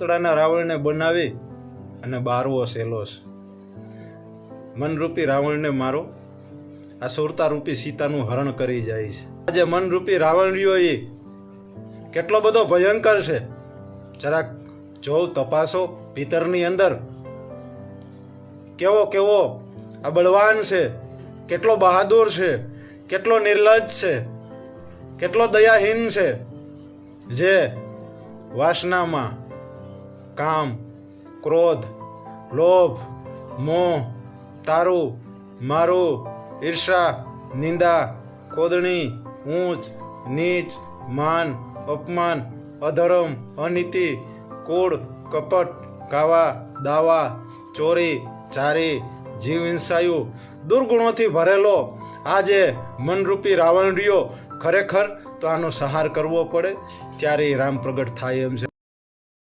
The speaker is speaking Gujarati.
પૂતળાના રાવણને બનાવી અને બારવો સહેલો છે. મનરૂપી રાવણને મારો આ સુરતારૂપી સીતાનું હરણ કરી જાય છે. આજે મનરૂપી રાવણ રહ્યો એ કેટલો બધો ભયંકર છે. જરાક જોવ તપાસો ભીતરની અંદર કેવો કેવો આ બળવાન છે, કેટલો બહાદુર છે, કેટલો નિર્લજ્જ છે, કેટલો દયાહીન છે, જે વાસનામાં કામ, ક્રોધ, લોભ, મોહ, તારું, મારું, ઈર્ષા, નિંદા, કોદણી, ઊંચ નીચ, માન, અપમાન, અધર્મ, અનીતિ, કૂળ, કપટ, કાવા, દાવા, ચોરી, ચારી, જીવ હિંસાયુ, દુર્ગુણોથી ભરેલો આ જે મનરૂપી રાવણ રહ્યો, ખરેખર તો આનો સહાર કરવો પડે ત્યારે રામ પ્રગટ થાય એમ છે.